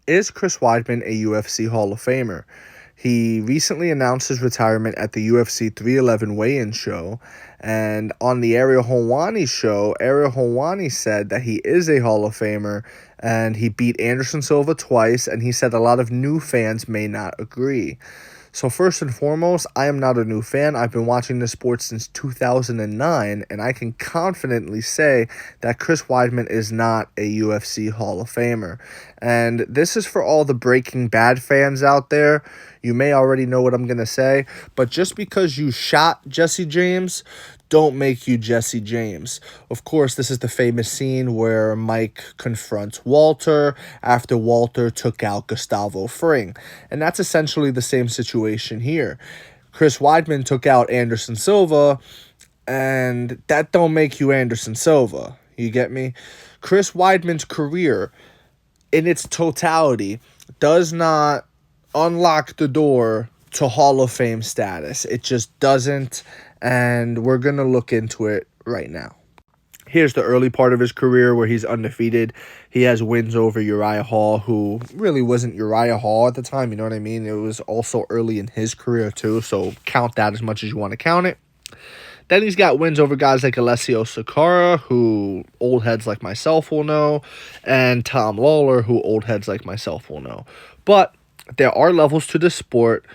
Is Chris Weidman a UFC Hall of Famer? He recently announced his retirement at the UFC 311 weigh-in show, and on the Ariel Helwani show, Ariel Helwani said that he is a Hall of Famer, and he beat Anderson Silva twice, and he said a lot of new fans may not agree. So first and foremost, I am not a new fan. I've been watching this sport since 2009, and I can confidently say that Chris Weidman is not a UFC Hall of Famer. And this is for all the Breaking Bad fans out there. You may already know what I'm going to say, but just because you shot Jesse James, don't make you Jesse James. Of course, this is the famous scene where Mike confronts Walter after Walter took out Gustavo Fring. And that's essentially the same situation here. Chris Weidman took out Anderson Silva, and that don't make you Anderson Silva. You get me? Chris Weidman's career, in its totality, does not unlock the door to Hall of Fame status. It just doesn't, and we're going to look into it right now. Here's the early part of his career where he's undefeated. He has wins over Uriah Hall, who really wasn't Uriah Hall at the time, you know what I mean? It was also early in his career too, so count that as much as you want to count it. Then he's got wins over guys like Alessio Sakara, who old heads like myself will know, and Tom Lawler, who old heads like myself will know. But there are levels to this sport,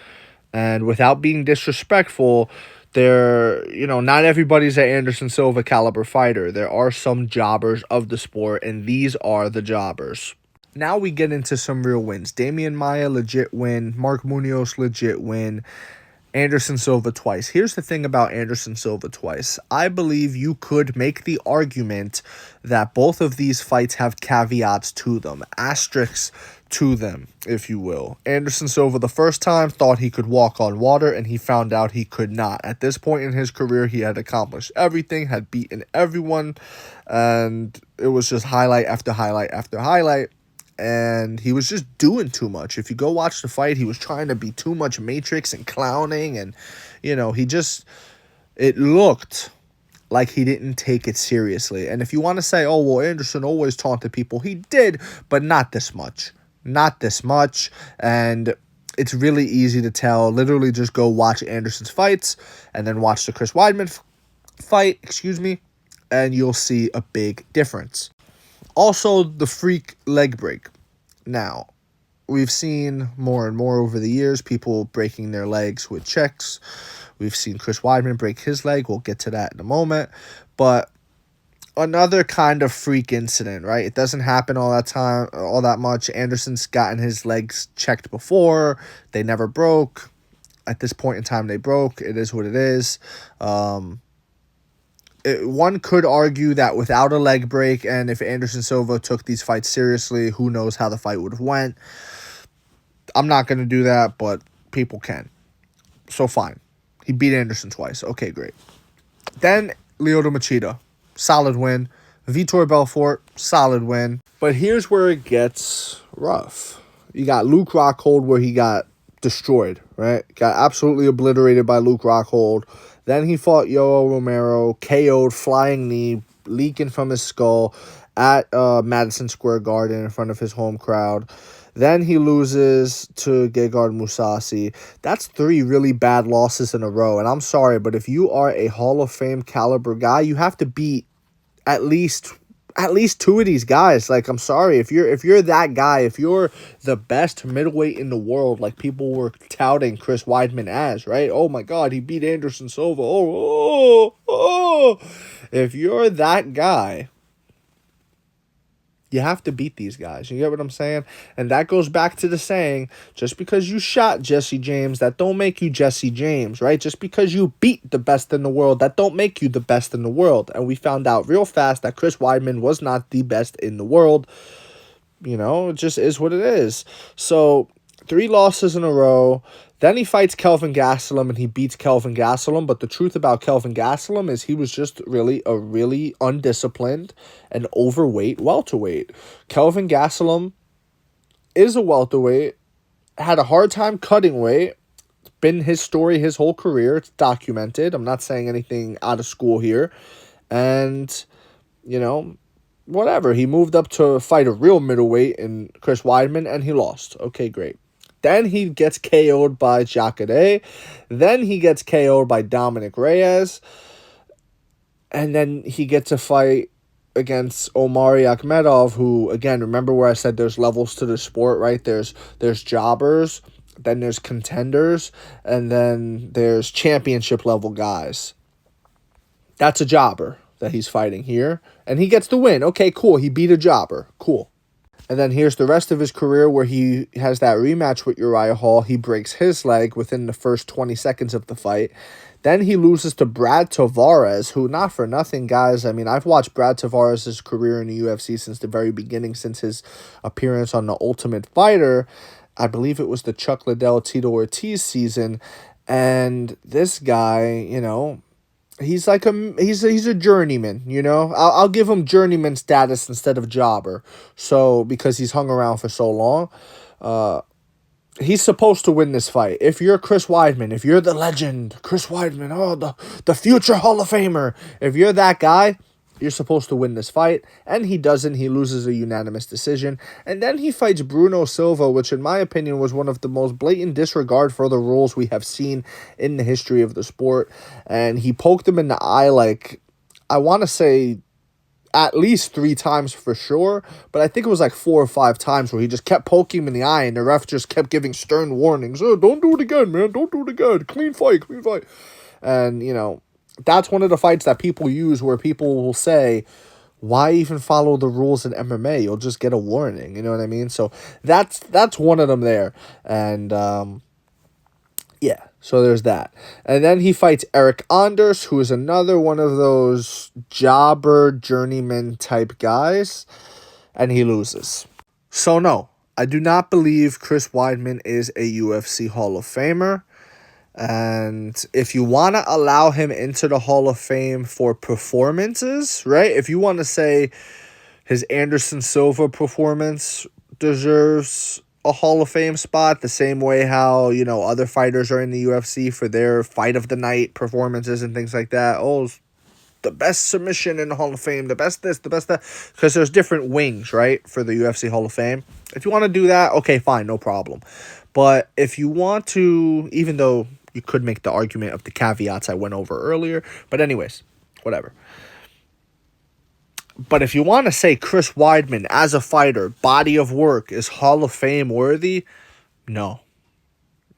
and without being disrespectful, not everybody's an Anderson Silva caliber fighter. There are some jobbers of the sport, and these are the jobbers. Now we get into some real wins. Damian Maia, legit win. Mark Munoz, legit win. Anderson Silva twice. Here's the thing about Anderson Silva twice. I believe you could make the argument that both of these fights have caveats to them, asterisks to them, if you will. Anderson Silva the first time thought he could walk on water, and he found out he could not. At this point in his career, he had accomplished everything, had beaten everyone, and it was just highlight after highlight after highlight. And he was just doing too much. If you go watch the fight, he was trying to be too much Matrix and clowning. And, it looked like he didn't take it seriously. And if you want to say, oh, well, Anderson always taunted people, he did, but not this much. Not this much. And it's really easy to tell. Literally just go watch Anderson's fights and then watch the Chris Weidman fight, and you'll see a big difference. Also, the freak leg break. Now, we've seen more and more over the years people breaking their legs with checks. We've seen Chris Weidman break his leg. We'll get to that in a moment. But another kind of freak incident, right? It doesn't happen all that much. Anderson's gotten his legs checked before. They never broke. At this point in time, they broke. It is what it is. One could argue that without a leg break, and if Anderson Silva took these fights seriously, who knows how the fight would have went. I'm not going to do that, but people can. So fine. He beat Anderson twice. Okay, great. Then Lyoto Machida. Solid win. Vitor Belfort. Solid win. But here's where it gets rough. You got Luke Rockhold, where he got destroyed, right? Got absolutely obliterated by Luke Rockhold. Then he fought Yoel Romero, KO'd, flying knee, leaking from his skull at Madison Square Garden in front of his home crowd. Then he loses to Gegard Mousasi. That's 3 really bad losses in a row. And I'm sorry, but if you are a Hall of Fame caliber guy, you have to beat at least 2 of these guys. Like, I'm sorry, if you're that guy, if you're the best middleweight in the world, like people were touting Chris Weidman as, right? Oh my God, he beat Anderson Silva. Oh. If you're that guy, you have to beat these guys. You get what I'm saying? And that goes back to the saying, just because you shot Jesse James, that don't make you Jesse James, right? Just because you beat the best in the world, that don't make you the best in the world. And we found out real fast that Chris Weidman was not the best in the world. It just is what it is. So 3 losses in a row. Then he fights Kelvin Gastelum, and he beats Kelvin Gastelum. But the truth about Kelvin Gastelum is he was just really a really undisciplined and overweight welterweight. Kelvin Gastelum is a welterweight, had a hard time cutting weight. It's been his story his whole career. It's documented. I'm not saying anything out of school here. And, whatever. He moved up to fight a real middleweight in Chris Weidman, and he lost. Okay, great. Then he gets KO'd by Jacare. Then he gets KO'd by Dominic Reyes. And then he gets a fight against Omari Akhmedov, who, again, remember where I said there's levels to the sport, right? There's jobbers, then there's contenders, and then there's championship level guys. That's a jobber that he's fighting here. And he gets the win. Okay, cool. He beat a jobber. Cool. And then here's the rest of his career where he has that rematch with Uriah Hall. He breaks his leg within the first 20 seconds of the fight. Then he loses to Brad Tavares, who, not for nothing, guys. I mean, I've watched Brad Tavares' career in the UFC since the very beginning, since his appearance on The Ultimate Fighter. I believe it was the Chuck Liddell, Tito Ortiz season. And this guy, you know, he's like he's a journeyman, you know. I'll give him journeyman status instead of jobber. So, because he's hung around for so long. He's supposed to win this fight. If you're Chris Weidman, if you're the legend, Chris Weidman, oh, the future Hall of Famer, if you're that guy, you're supposed to win this fight. And he doesn't. He loses a unanimous decision. And then he fights Bruno Silva, which in my opinion was one of the most blatant disregard for the rules we have seen in the history of the sport. And he poked him in the eye like, I want to say, at least 3 times for sure, but I think it was like 4 or 5 times where he just kept poking him in the eye, and the ref just kept giving stern warnings. Oh, don't do it again, man. Don't do it again. Clean fight, clean fight. And, you know, that's one of the fights that people use where people will say, why even follow the rules in MMA? You'll just get a warning. You know what I mean? So that's one of them there. And, yeah, so there's that. And then he fights Eric Anders, who is another one of those jobber, journeyman type guys, and he loses. So no, I do not believe Chris Weidman is a UFC Hall of Famer. And if you want to allow him into the Hall of Fame for performances, right? If you want to say his Anderson Silva performance deserves a Hall of Fame spot, the same way how, you know, other fighters are in the UFC for their fight of the night performances and things like that. Oh, the best submission in the Hall of Fame, the best this, the best that, because there's different wings, right, for the UFC Hall of Fame. If you want to do that, okay, fine, no problem. But if you want to, even though you could make the argument of the caveats I went over earlier, but anyways, whatever. But if you want to say Chris Weidman as a fighter, body of work, is Hall of Fame worthy, no.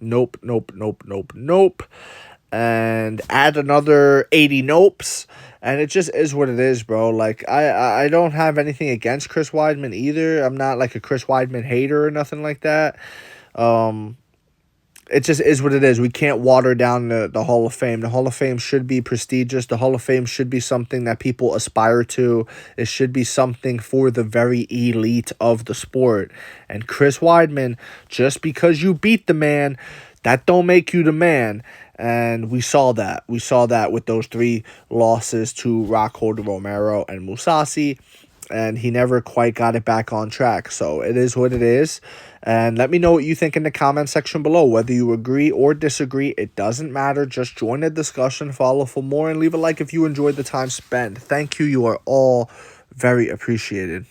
Nope. And add another 80 nopes, and it just is what it is, bro. Like, I don't have anything against Chris Weidman either. I'm not like a Chris Weidman hater or nothing like that. It just is what it is. We can't water down the Hall of Fame. The Hall of Fame should be prestigious. The Hall of Fame should be something that people aspire to. It should be something for the very elite of the sport. And Chris Weidman, just because you beat the man, that don't make you the man. And we saw that. We saw that with those 3 losses to Rockhold, Romero, and Mousasi. And he never quite got it back on track. So it is what it is. And let me know what you think in the comment section below. Whether you agree or disagree, it doesn't matter. Just join the discussion, follow for more, and leave a like if you enjoyed the time spent. Thank you. You are all very appreciated.